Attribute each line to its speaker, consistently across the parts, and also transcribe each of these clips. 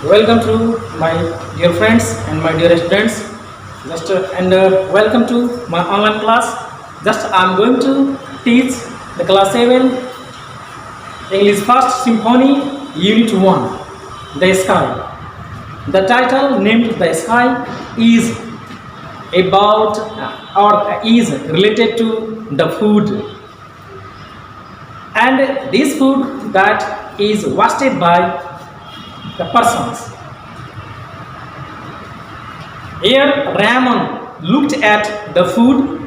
Speaker 1: Welcome to my dear friends and my dear students. Welcome to my online class. I'm going to teach the class 7 English First Symphony Unit-1, The Sky. The title named The Sky is about or is related to the food, and this food that is wasted by the persons. Here Ramon looked at the food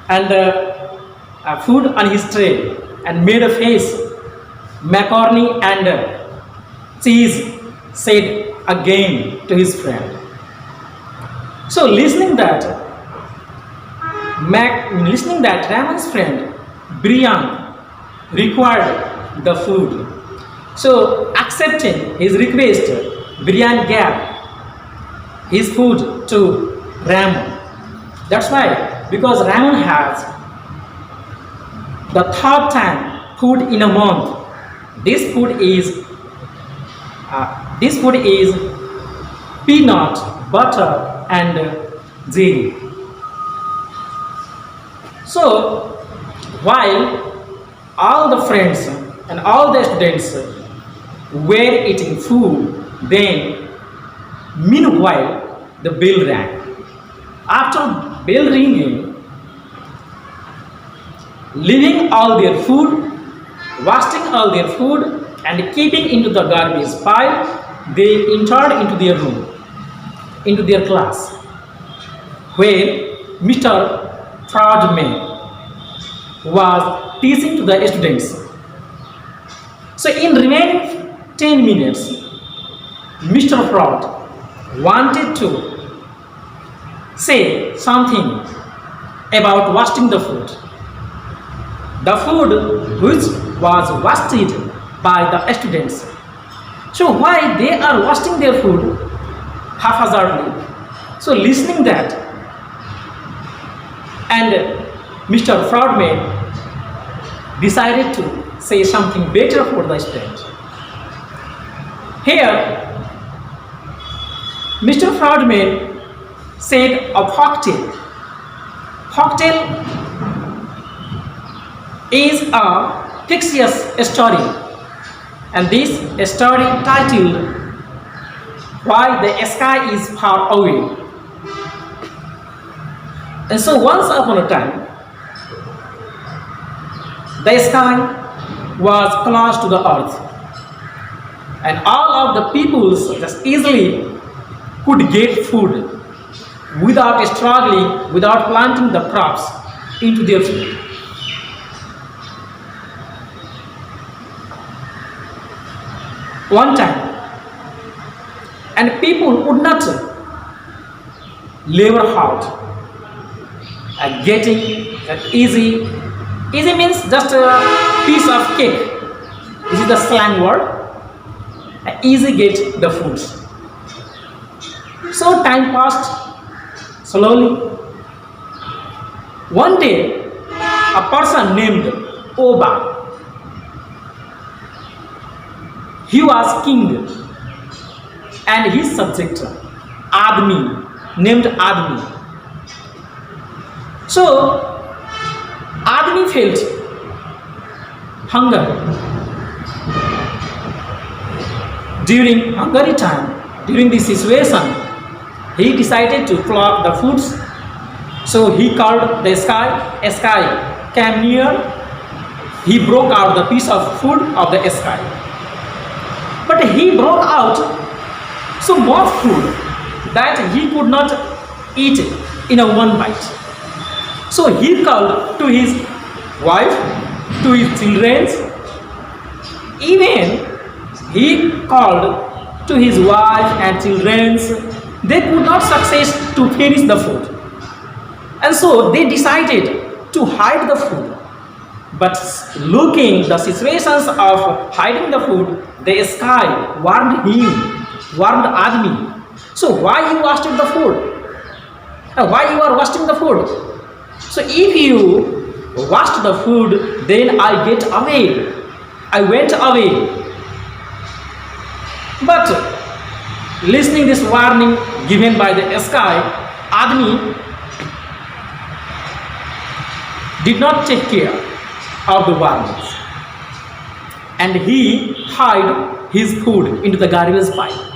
Speaker 1: and food on his tray and made a face. Macaroni and cheese, said again to his friend. So listening that Ramon's friend Brian required the food. So accepting his request, Brian gave his food to Ramon. That's why, because Ramon has the third time food in a month. This food is peanut butter and jelly. So while all the friends and all the students were eating food, then meanwhile the bell rang. After bell ringing, leaving all their food, wasting all their food and keeping into the garbage pile, they entered into their room, into their class, where Mr. Proudman was teaching to the students. So in remaining 10 minutes, Mr. Fraud wanted to say something about wasting the food. The food which was wasted by the students. So why they are wasting their food haphazardly? So listening that, and Mr. Fraudman decided to say something better for the student. Here, Mr. Fraudman said a folktale. Folktale is a fictitious story, and this story titled "Why the Sky is Far Away." And so once upon a time, the sky was close to the earth, and all of the peoples just easily could get food without struggling, without planting the crops into their food. One time, and people would not labor hard at getting that easy. Easy means just a piece of cake. This is the slang word. Easy get the foods. So time passed slowly. One day, a person named Oba, he was king, and his subject, Admi, named Admi. So Admi felt hunger. During hungry time, during this situation, he decided to pluck the foods. So he called the sky. Sky came near. He broke out the piece of food of the sky. But he brought out so much food that he could not eat in a one bite. So he called to his wife, to his children. Even he called to his wife and children. They could not succeed to finish the food. And so they decided to hide the food. But looking the situations of hiding the food, the sky warned Admi. So why you wasted the food? Why you are wasting the food? So if you washed the food, then I get away. I went away. But Listening this warning given by the sky, Admi did not take care of the warnings, and he hid his food into the garbage pile.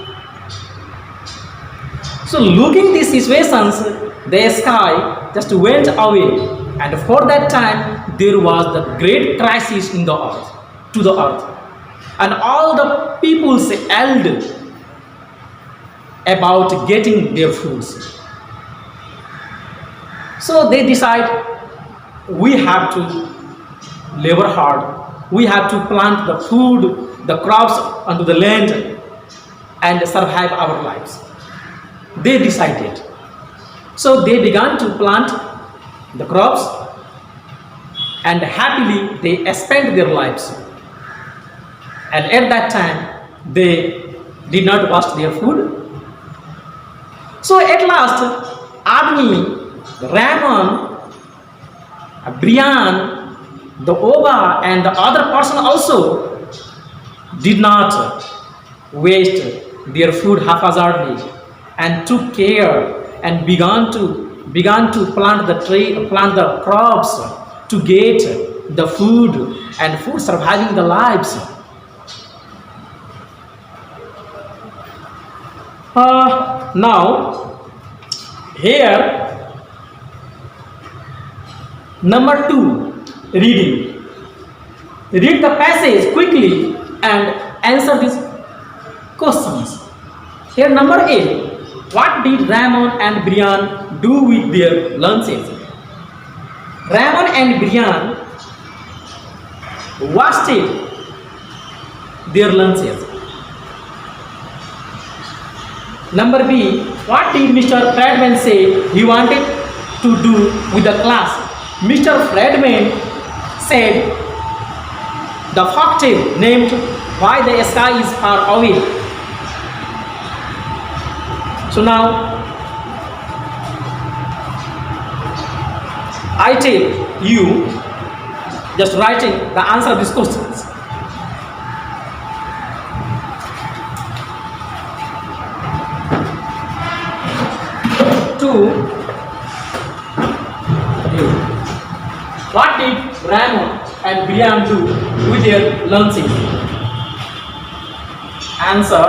Speaker 1: So looking these situations, the sky just went away, and for that time there was the great crisis in the earth, to the earth, and all the people yelled about getting their foods. So they decide, we have to labor hard, we have to plant the food, the crops onto the land and survive our lives. They decided. So they began to plant the crops, and happily they spent their lives. And at that time they did not waste their food. So at last, Admi, Ramon, Brian, the Oba, and the other person also did not waste their food haphazardly, and took care and began to plant the crops to get the food and for surviving the lives. Now here number 2, reading. Read the passage quickly and answer these questions. Here number 8. What did Ramon and Brian do with their lunches? Ramon and Brian wasted their lunches. Number B. What did Mr. Fredman say he wanted to do with the class? Mr. Fredman said the folktale named Why the Sky is Far Away. So now I tell you, just writing the answer of these questions. What did Ramon and Brian do with their lunches? Answer: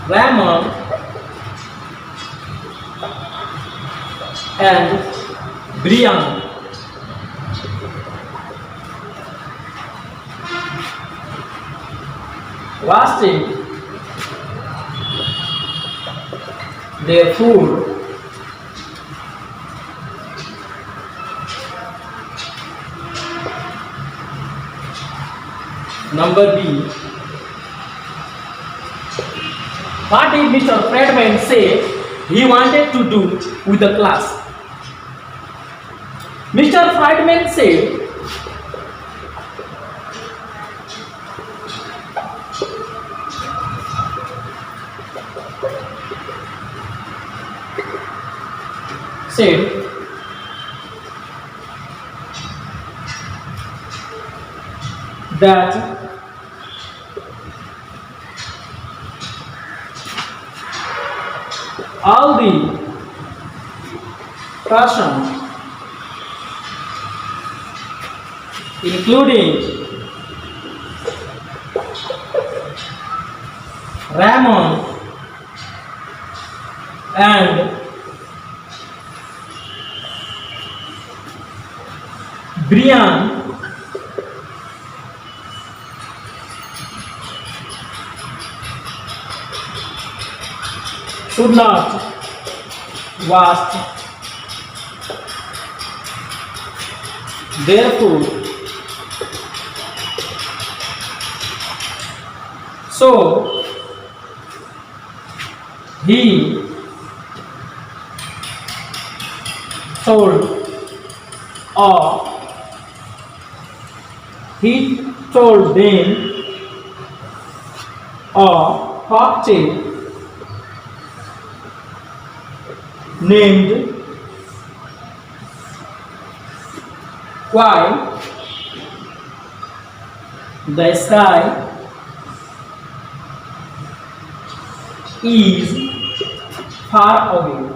Speaker 1: Ramon and Brian wasting their food Number B. What did Mr. Fredman say he wanted to do with the class? Mr. Fredman said that all the persons, including Ramon and Brian, should not waste their food. So he told them a folktale named Why the Sky is far away.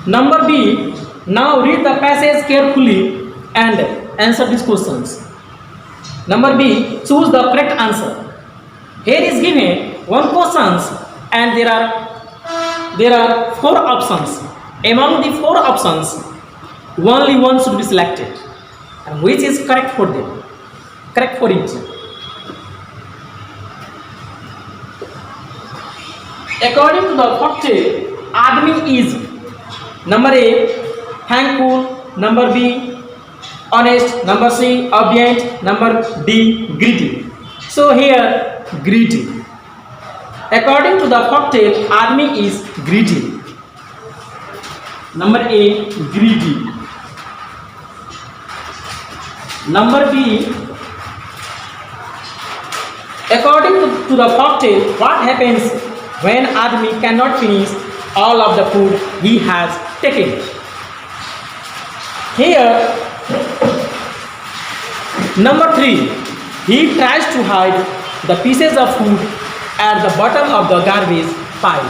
Speaker 1: Number B. Now read the passage carefully and answer these questions. Number B. Choose the correct answer. Here is given one questions and there are four options. Among the four options, only one should be selected. And which is correct for them? Correct for each. According to the folktale, Admi is number A, thankful, number B, honest, number C, obedient, number D, greedy. So here, greedy. According to the folktale, Admi is greedy. Number A, greedy. Number B, according to the folktale, what happens when Admi cannot finish all of the food he has taken? Here, number 3, he tries to hide the pieces of food at the bottom of the garbage pile.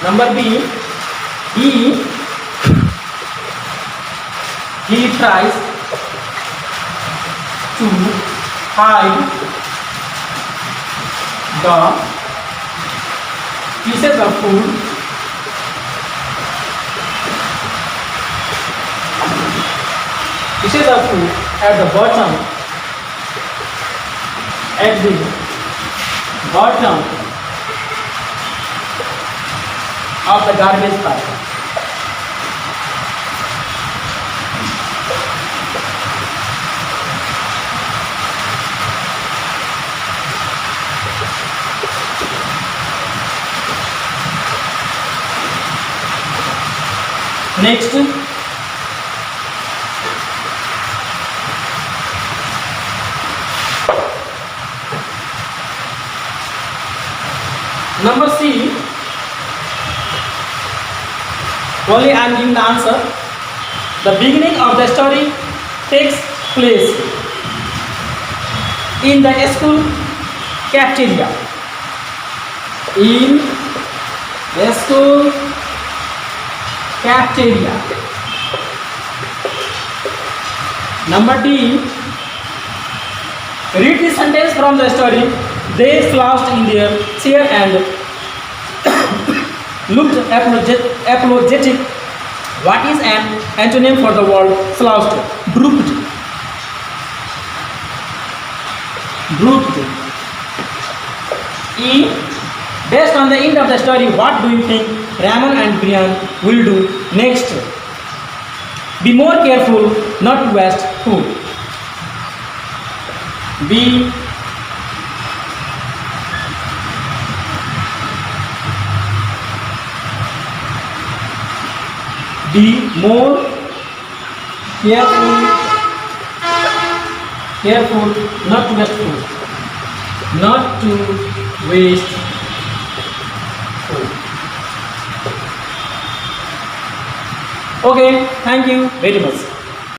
Speaker 1: Number B, he tries to hide the pieces of food at the bottom of the garbage pile. Next, number C, only I am giving the answer. The beginning of the story takes place in the school cafeteria. In the school cafeteria. Number D, read the sentence from the story. They slouched in their chair and looked apologetic. What is an antonym for the word slouched? Drooped. E, based on the end of the story, what do you think Raman and Brian will do next? Be more careful not to waste food. B, more careful not to waste food. Not to waste food. Okay, thank you very much.